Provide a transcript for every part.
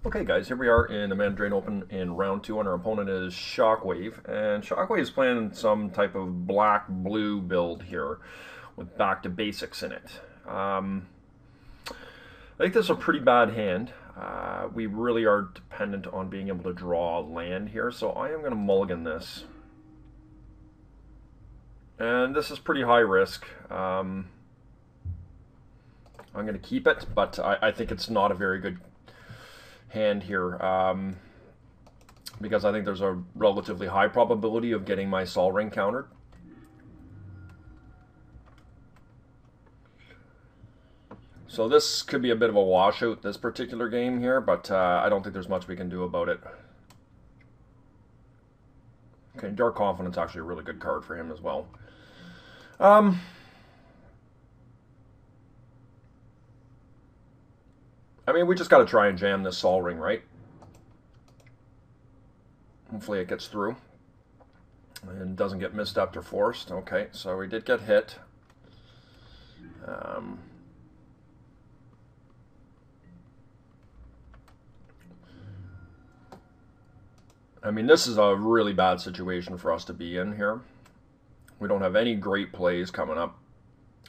Okay guys, here we are in the Mandarin Open in round 2, and our opponent is Shockwave. And Shockwave is playing some type of black-blue build here with back to basics in it. I think this is a pretty bad hand. We really are dependent on being able to draw land here, so I am going to mulligan this. And this is pretty high risk. I'm going to keep it, but I think it's not a very good hand here, because I think there's a relatively high probability of getting my Sol Ring countered. So this could be a bit of a washout, this particular game here, but I don't think there's much we can do about it. Okay, Dark Confidence actually a really good card for him as well. I mean, we just got to try and jam this Sol Ring, right? Hopefully it gets through and doesn't get misstepped or forced. Okay, so we did get hit. I mean, this is a really bad situation for us to be in here. We don't have any great plays coming up.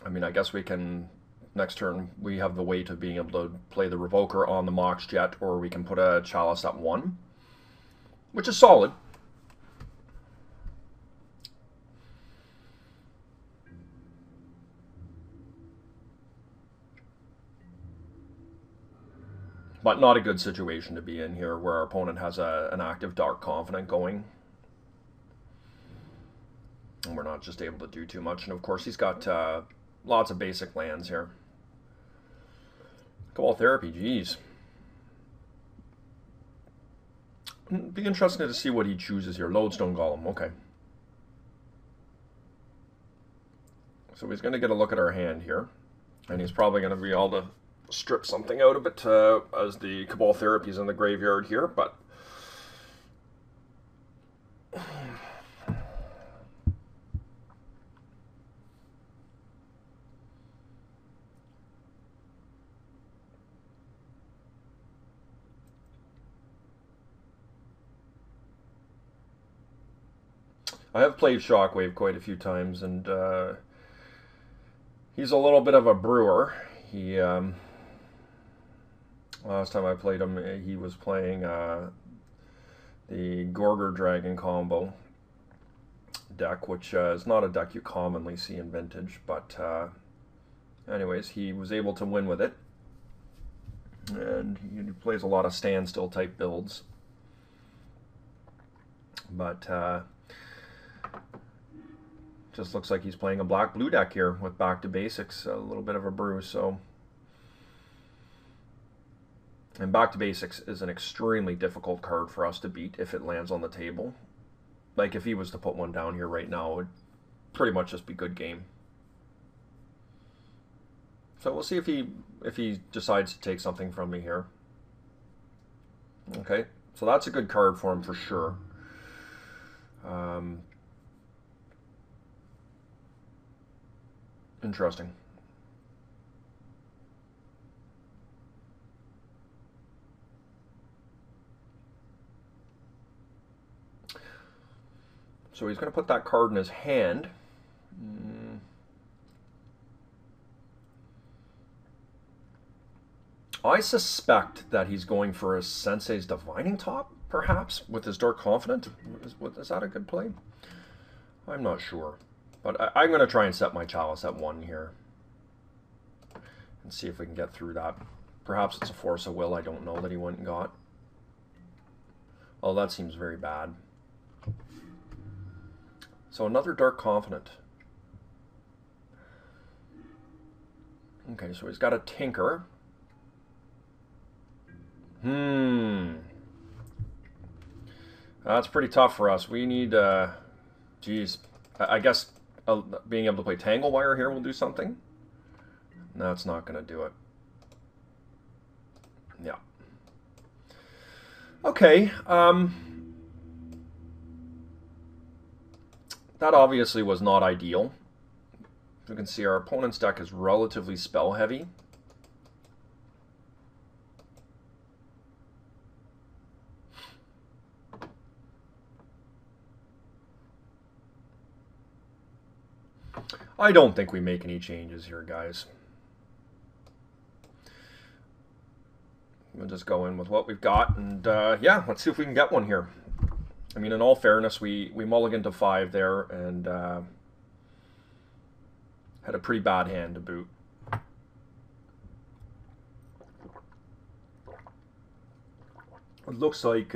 I mean, I guess we can... Next turn, we have the weight of being able to play the Revoker on the Mox Jet, or we can put a Chalice at 1, which is solid. But not a good situation to be in here, where our opponent has an active Dark Confident going. And we're not just able to do too much. And of course, he's got lots of basic lands here. Cabal Therapy, geez. It'd be interesting to see what he chooses here. Lodestone Golem, okay. So he's going to get a look at our hand here. And he's probably going to be able to strip something out of it as the Cabal Therapy is in the graveyard here, but... I have played Shockwave quite a few times, and he's a little bit of a brewer. He last time I played him, he was playing the Gorger Dragon combo deck, which is not a deck you commonly see in Vintage, but anyways, he was able to win with it, and he plays a lot of standstill type builds, but just looks like he's playing a black-blue deck here with back to basics, a little bit of a brew. So, and back to basics is an extremely difficult card for us to beat if it lands on the table. Like if he was to put one down here right now, it would pretty much just be good game. So we'll see if he decides to take something from me here. Okay, so that's a good card for him for sure. Interesting. So he's going to put that card in his hand. I suspect that he's going for a Sensei's Divining Top, perhaps, with his Dark Confident. Is that a good play? I'm not sure. But I'm going to try and set my Chalice at 1 here. And see if we can get through that. Perhaps it's a Force of Will, I don't know, that he went and got. Oh, that seems very bad. So another Dark Confident. Okay, so he's got a Tinker. That's pretty tough for us. We need, geez, I guess being able to play Tangle Wire here will do something. That's not going to do it. Yeah. Okay. That obviously was not ideal. You can see our opponent's deck is relatively spell heavy. I don't think we make any changes here, guys. We'll just go in with what we've got, and yeah, let's see if we can get one here. I mean, in all fairness, we mulliganed to 5 there, and had a pretty bad hand to boot. It looks like,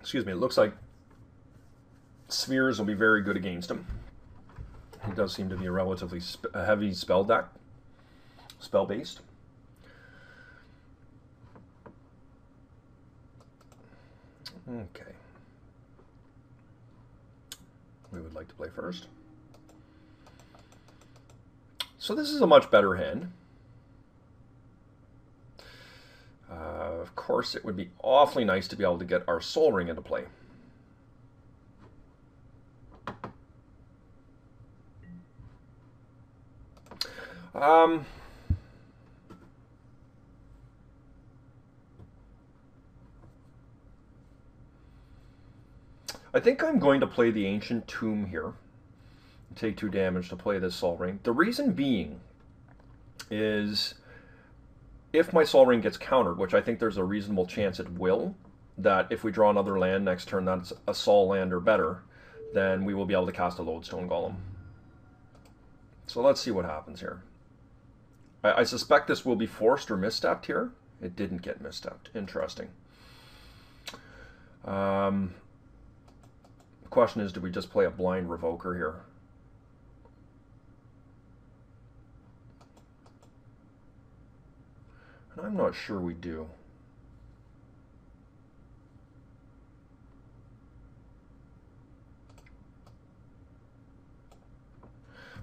excuse me, it looks like spheres will be very good against him. He does seem to be a relatively heavy spell deck, spell-based. Okay. We would like to play first. So this is a much better hand. Of course, it would be awfully nice to be able to get our Soul Ring into play. I think I'm going to play the Ancient Tomb here. Take 2 damage to play this Soul Ring. The reason being is if my Soul Ring gets countered, which I think there's a reasonable chance it will, that if we draw another land next turn that's a Sol land or better, then we will be able to cast a Lodestone Golem. So let's see what happens here. I suspect this will be forced or misstepped here. It didn't get misstepped. Interesting. The question is, do we just play a blind Revoker here? And I'm not sure we do.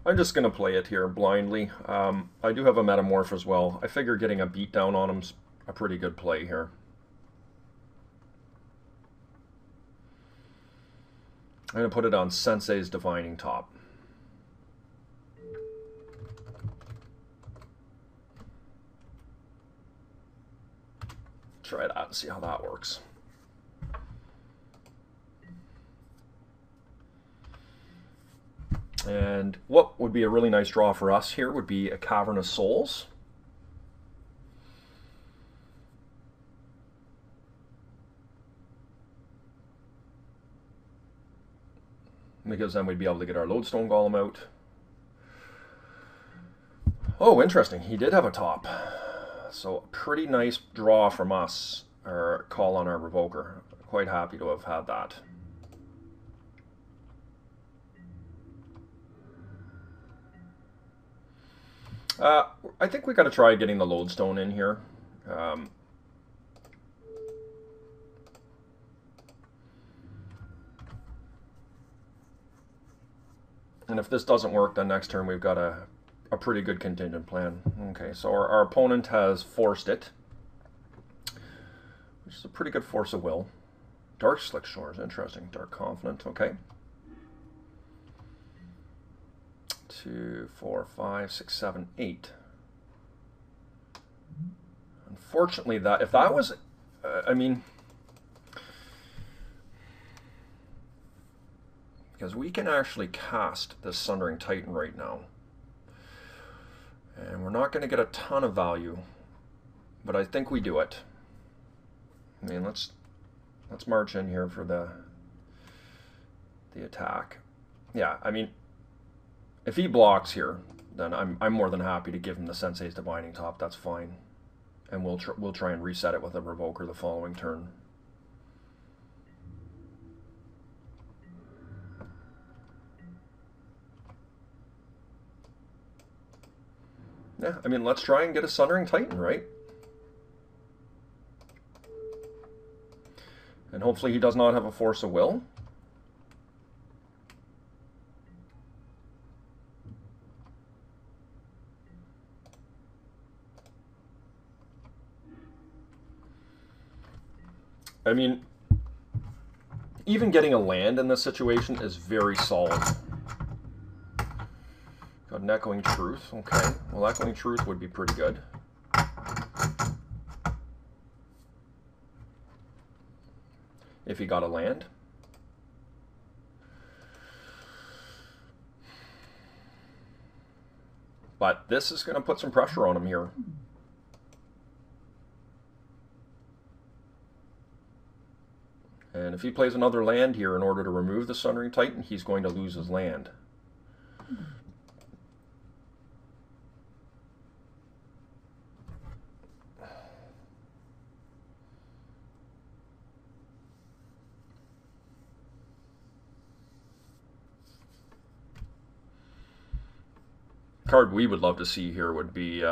I'm just going to play it here blindly. I do have a Metamorph as well. I figure getting a beatdown on him's a pretty good play here. I'm going to put it on Sensei's Divining Top. Try that and see how that works. And what would be a really nice draw for us here would be a Cavern of Souls. Because then we'd be able to get our Lodestone Golem out. Oh, interesting. He did have a top. So a pretty nice draw from us, or call on our Revoker. Quite happy to have had that. I think we got to try getting the Lodestone in here. And if this doesn't work, then next turn we've got a pretty good contingent plan. Okay, so our opponent has forced it, which is a pretty good force of will. Dark Slick Shores, interesting. Dark Confident, okay. 2, 4, 5, 6, 7, 8. Unfortunately, that if that was, I mean, because we can actually cast this Sundering Titan right now, and we're not going to get a ton of value, but I think we do it. I mean, let's march in here for the attack. Yeah, I mean, if he blocks here, then I'm more than happy to give him the Sensei's Divining Top. That's fine, and we'll try and reset it with a Revoker the following turn. Yeah, I mean, let's try and get a Sundering Titan, right? And hopefully he does not have a Force of Will. I mean, even getting a land in this situation is very solid. Got an Echoing Truth. Okay, well, Echoing Truth would be pretty good. If he got a land. But this is going to put some pressure on him here. And if he plays another land here in order to remove the Sunring Titan, he's going to lose his land. Card we would love to see here would be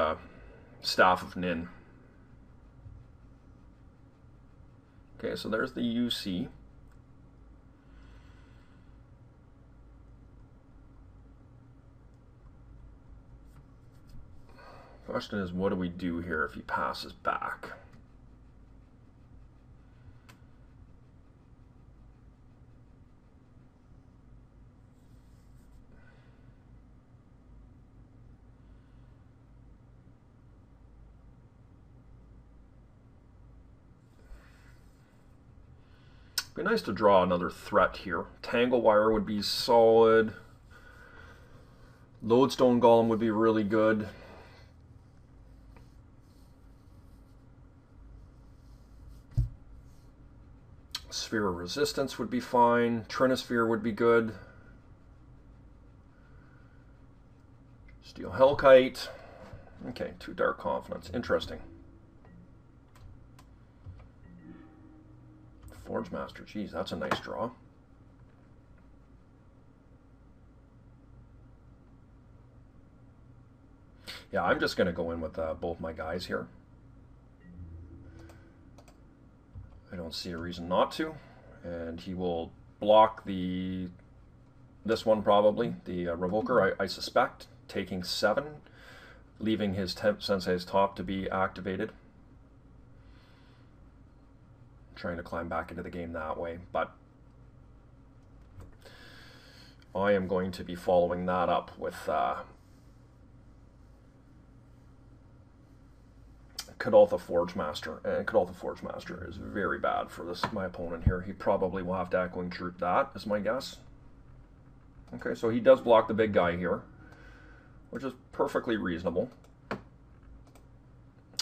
Staff of Nin. Okay, so there's the UC. Question is, what do we do here if he passes back? Be nice to draw another threat here. Tangle Wire would be solid. Lodestone Golem would be really good. Sphere of Resistance would be fine. Trinosphere would be good. Steel Hellkite. Okay, 2 Dark Confidence. Interesting. Forge Master, geez, that's a nice draw. Yeah, I'm just going to go in with both my guys here. I don't see a reason not to. And he will block this one probably, the Revoker, I suspect, taking 7, leaving his Sensei's Top to be activated. Trying to climb back into the game that way, but I am going to be following that up with Kadoltha Forge Master, and Kadoltha Forge Master is very bad for my opponent here. He probably will have to Echoing Truth that, is my guess. Okay, so he does block the big guy here, which is perfectly reasonable.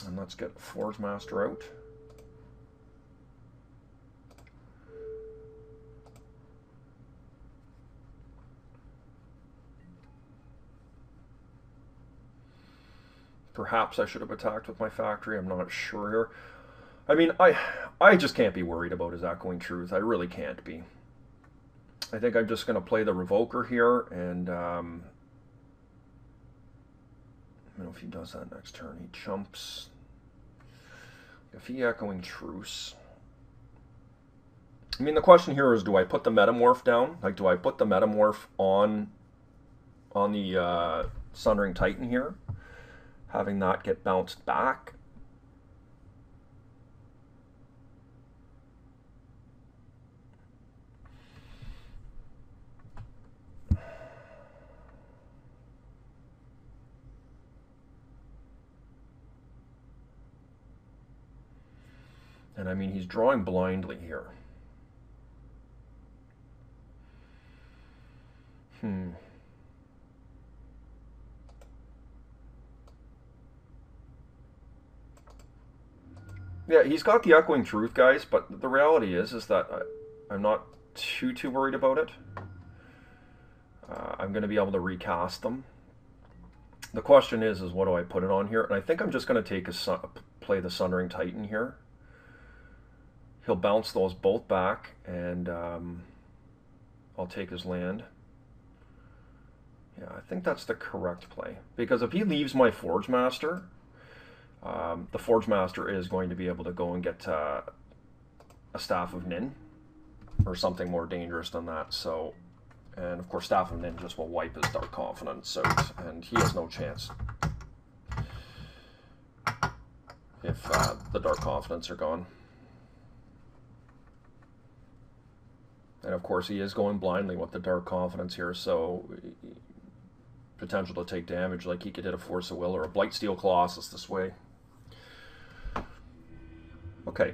And let's get Forge Master out. Perhaps I should have attacked with my factory. I'm not sure here. I mean, I just can't be worried about his Echoing Truth. I really can't be. I think I'm just going to play the Revoker here, and I don't know if he does that next turn. He chumps. If he Echoing Truce. I mean, the question here is, do I put the Metamorph down? Like, do I put the Metamorph on the Sundering Titan here? Having that get bounced back. And I mean, he's drawing blindly here. Yeah, he's got the Echoing Truth, guys, but the reality is that I'm not too worried about it. I'm going to be able to recast them. The question is what do I put it on here? And I think I'm just going to play the Sundering Titan here. He'll bounce those both back, and I'll take his land. Yeah, I think that's the correct play. Because if he leaves my Forge Master, the Forge Master is going to be able to go and get a Staff of Nin, or something more dangerous than that. So, and of course Staff of Nin just will wipe his Dark Confidence out, and he has no chance if the Dark Confidence are gone. And of course he is going blindly with the Dark Confidence here, so potential to take damage, like he could hit a Force of Will or a Blightsteel Colossus this way. Okay.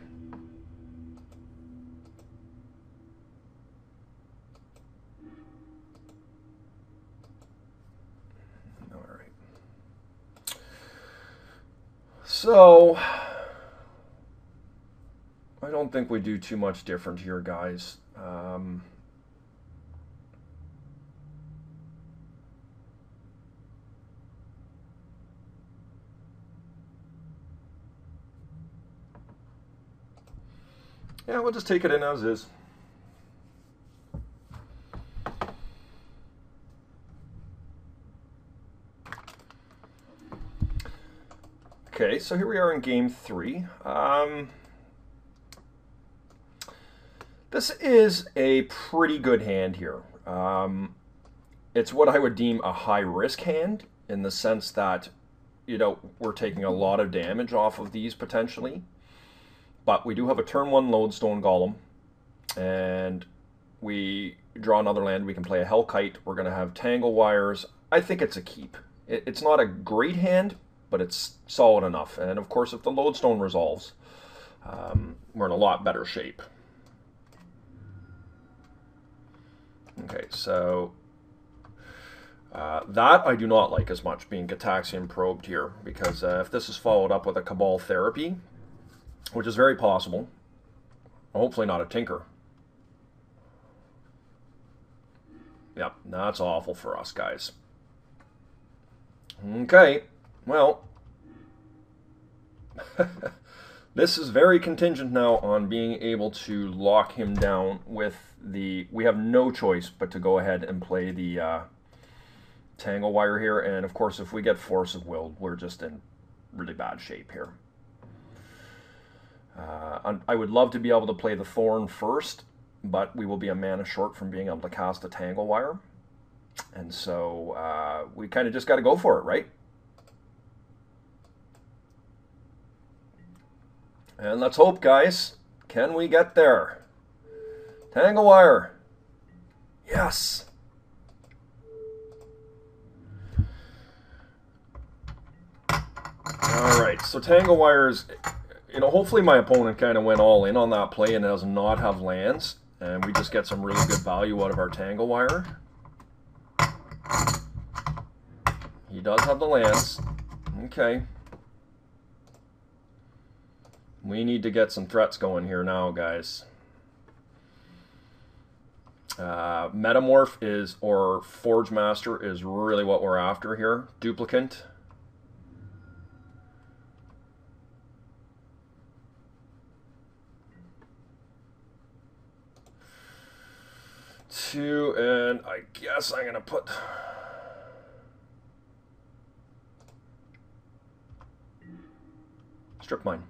All right. So I don't think we do too much different here, guys. Yeah, we'll just take it in as is. Okay, so here we are in game 3. This is a pretty good hand here. It's what I would deem a high-risk hand in the sense that, you know, we're taking a lot of damage off of these potentially. But we do have a turn 1 Lodestone Golem, and we draw another land. We can play a Hellkite. We're going to have Tangle Wires. I think it's a keep. It's not a great hand, but it's solid enough. And of course, if the Lodestone resolves, we're in a lot better shape. Okay, so that I do not like as much, being Gataxian probed here, because if this is followed up with a Cabal Therapy, which is very possible, hopefully not a Tinker. Yep, that's awful for us, guys. Okay, well, this is very contingent now on being able to lock him down with the... We have no choice but to go ahead and play the Tangle Wire here, and of course if we get Force of Will, we're just in really bad shape here. I would love to be able to play the Thorn first, but we will be a mana short from being able to cast a Tangle Wire. And so we kind of just got to go for it, right? And let's hope, guys. Can we get there? Tangle Wire. Yes. All right, so Tangle Wires... You know, hopefully my opponent kind of went all in on that play and does not have lands, and we just get some really good value out of our Tangle Wire. He does have the lands. Okay. We need to get some threats going here now, guys. Metamorph is, or Forge Master is really what we're after here. Duplicant. Two, and I guess I'm gonna put Strip Mine.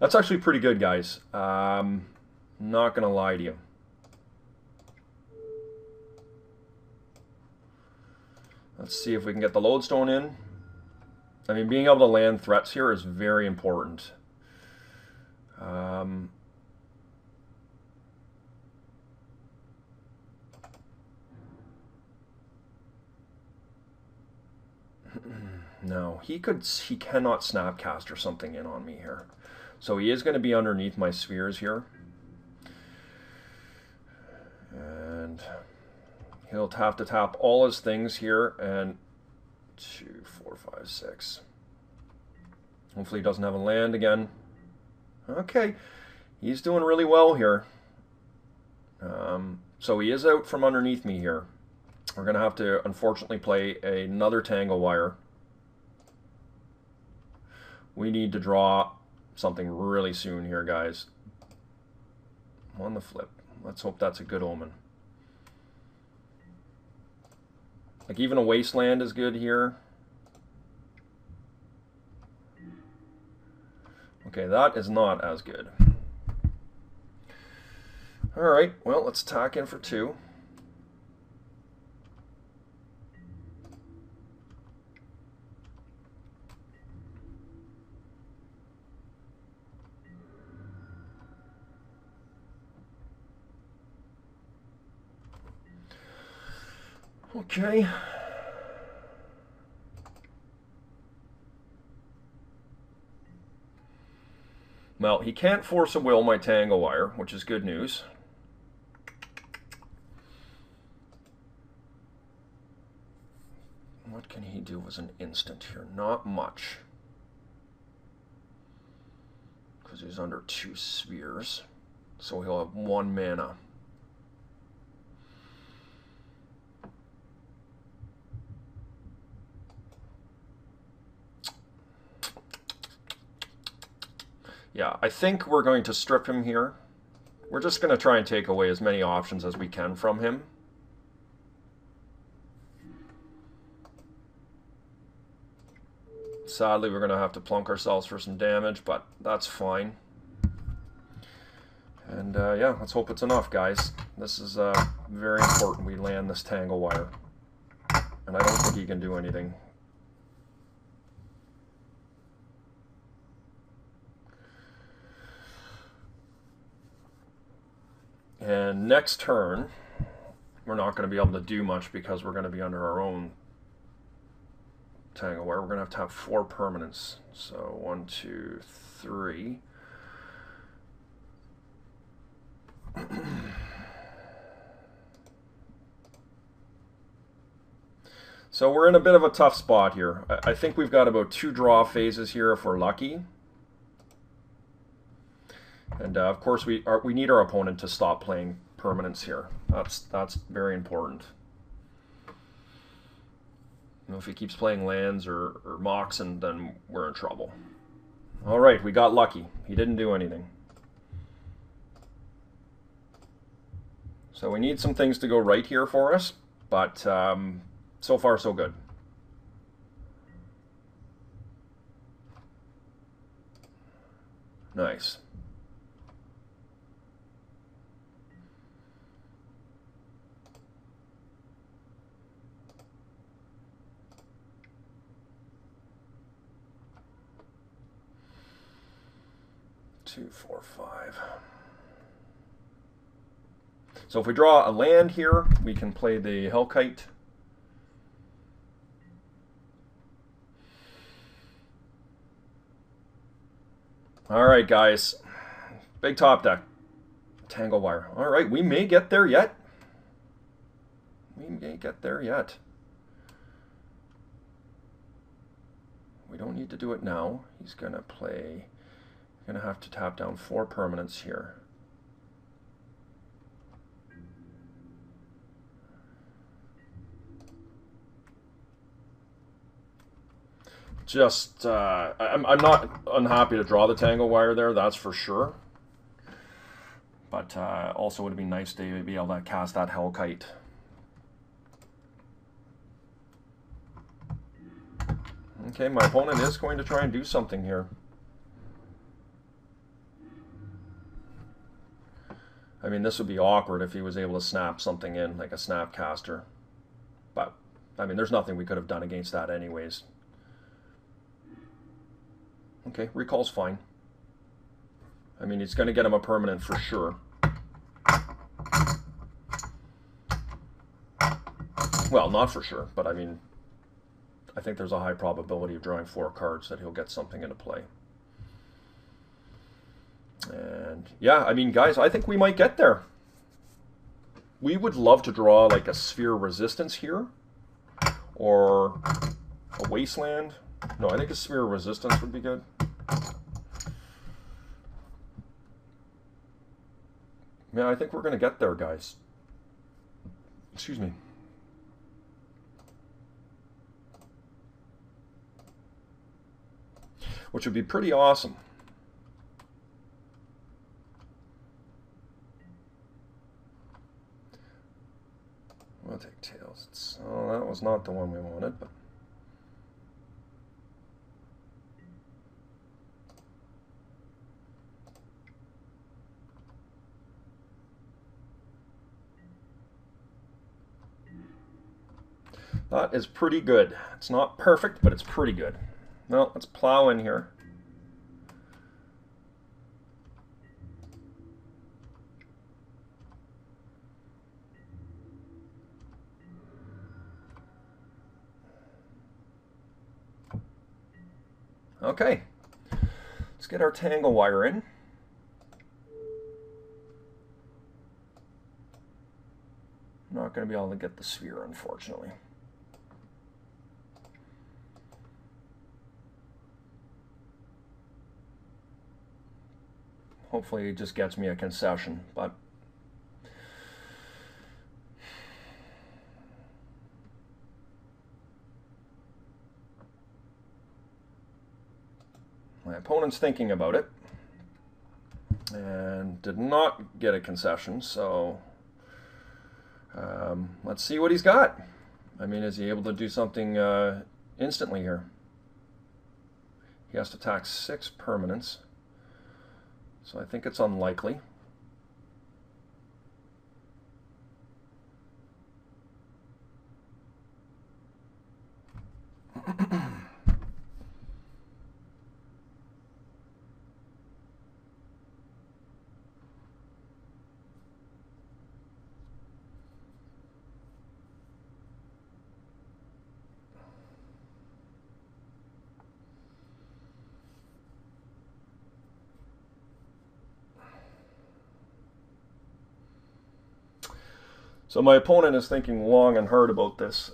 That's actually pretty good, guys. Not gonna lie to you. Let's see if we can get the Lodestone in. I mean, being able to land threats here is very important. No, he cannot Snapcaster something in on me here. So he is going to be underneath my spheres here. And he'll have to tap all his things here, and 2, 4, 5, 6. Hopefully he doesn't have a land again. Okay, he's doing really well here. So he is out from underneath me here. We're going to have to, unfortunately, play another Tangle Wire. We need to draw something really soon here, guys. On the flip. Let's hope that's a good omen. Like, even a Wasteland is good here. Okay, that is not as good. Alright, well, let's tack in for 2. Okay. Well, he can't Force a Will my Tangle Wire, which is good news. What can he do as an instant here? Not much. because he's under 2 spheres. So he'll have 1 mana. Yeah, I think we're going to strip him here. We're just going to try and take away as many options as we can from him. Sadly, we're going to have to plunk ourselves for some damage, but that's fine. And yeah, let's hope it's enough, guys. This is very important we land this Tangle Wire. And I don't think he can do anything. And next turn, we're not going to be able to do much because we're going to be under our own Tangle Wire. We're going to have 4 permanents. So 1, 2, 3. So we're in a bit of a tough spot here. I think we've got about 2 draw phases here if we're lucky. And of course we need our opponent to stop playing permanents here. That's very important. You know, if he keeps playing lands or mocks, and then we're in trouble. All right, we got lucky. He didn't do anything. So we need some things to go right here for us, but so far so good. Nice. Two, 4, 5. So if we draw a land here, we can play the Hellkite. All right, guys. Big top deck. Tangle Wire. All right, we may get there yet. We may get there yet. We don't need to do it now. He's going to play... Going to have to tap down 4 permanents here. Just, I'm not unhappy to draw the Tangle Wire there, that's for sure. But also would have been nice to be able to cast that Hellkite. Okay, my opponent is going to try and do something here. I mean, this would be awkward if he was able to snap something in, like a Snapcaster. But, I mean, there's nothing we could have done against that anyways. Okay, recall's fine. I mean, it's going to get him a permanent for sure. Well, not for sure, but I mean, I think there's a high probability of drawing 4 cards that he'll get something into play. And yeah, I mean, guys, I think we might get there. We would love to draw like a Sphere Resistance here, or a Wasteland. No, I think a Sphere Resistance would be good. Yeah, I think we're going to get there, guys. Excuse me. Which would be pretty awesome. We'll take tails. Oh, that was not the one we wanted, but that is pretty good. It's not perfect, but it's pretty good. Well, let's plow in here. Okay, let's get our Tangle Wire in. I'm not going to be able to get the sphere, unfortunately. Hopefully he just gets me a concession, but my opponent's thinking about it and did not get a concession, so let's see what he's got. I mean, is he able to do something instantly here? He has to attack 6 permanents, so I think it's unlikely. So my opponent is thinking long and hard about this.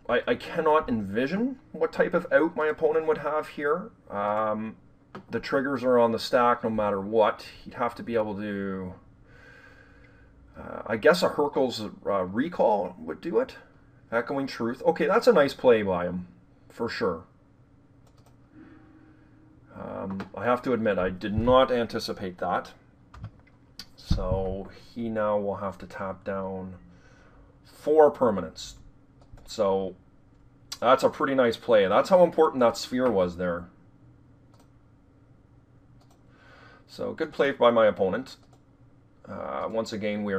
I cannot envision what type of out my opponent would have here. The triggers are on the stack no matter what. He'd have to be able to... I guess a Hercules recall would do it. Echoing Truth. Okay, that's a nice play by him, for sure. I have to admit, I did not anticipate that. So he now will have to tap down 4 permanents. So that's a pretty nice play. That's how important that sphere was there. So good play by my opponent. Once again, we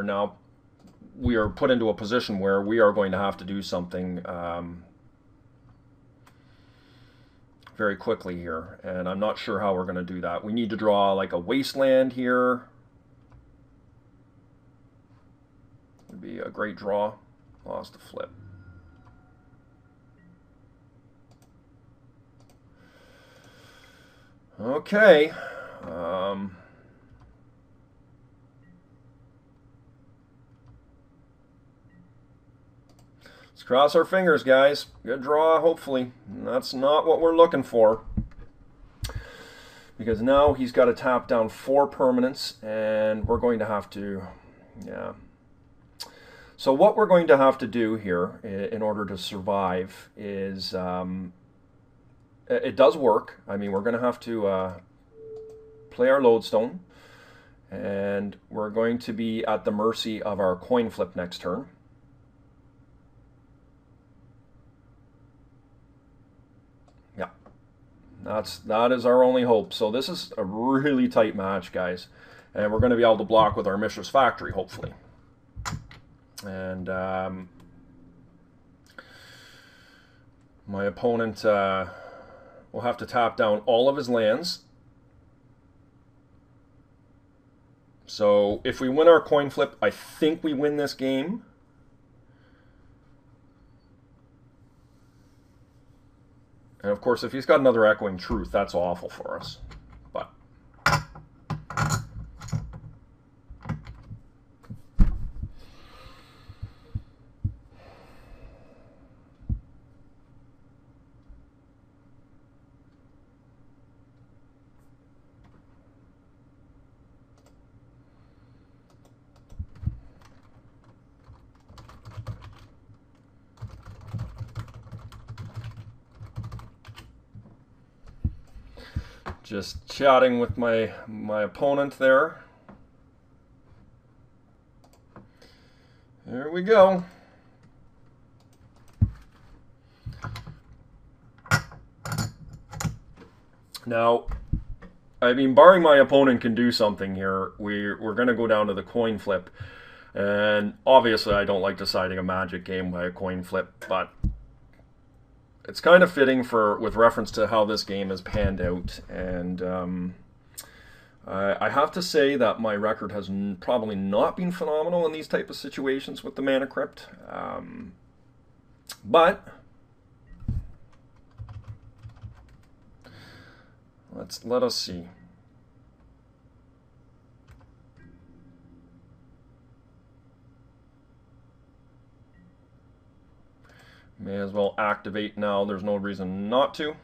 are put into a position where we are going to have to do something very quickly here, and I'm not sure how we're going to do that. We need to draw like a wasteland here. Would be a great draw. Lost a flip. Okay. Let's cross our fingers, guys. Good draw, hopefully. That's not what we're looking for. Because now he's got to tap down 4 permanents, and we're going to have to, yeah. So what we're going to have to do here in order to survive is, it does work. I mean, we're going to have to play our lodestone, and we're going to be at the mercy of our coin flip next turn. Yeah, that is our only hope. So this is a really tight match, guys, and we're going to be able to block with our Mishra's Factory, hopefully. And my opponent will have to tap down all of his lands. So if we win our coin flip, I think we win this game. And of course, if he's got another Echoing Truth, that's awful for us. But just chatting with my opponent there. There we go. Now, I mean, barring my opponent can do something here, we're going to go down to the coin flip. And obviously, I don't like deciding a Magic game by a coin flip, but it's kind of fitting with reference to how this game has panned out. And I have to say that my record has probably not been phenomenal in these type of situations with the Mana Crypt. But let us see. May as well activate now. There's no reason not to.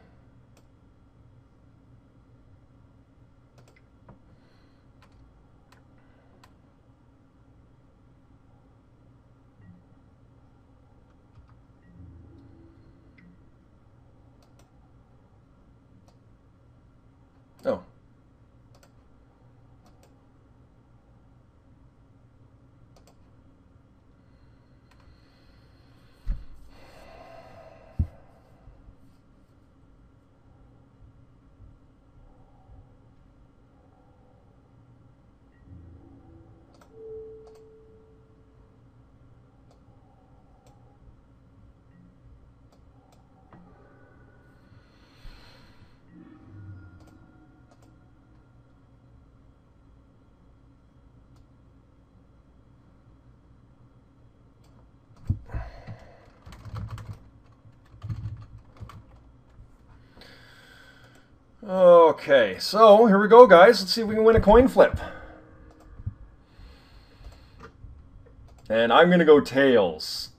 Okay, so here we go, guys. Let's see if we can win a coin flip. And I'm going to go tails.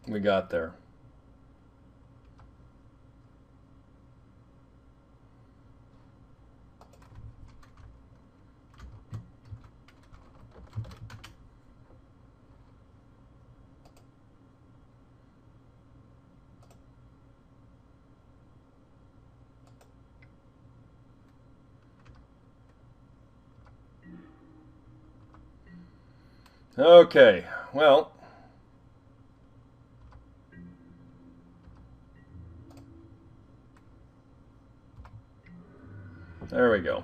We got there. Okay, well, there we go.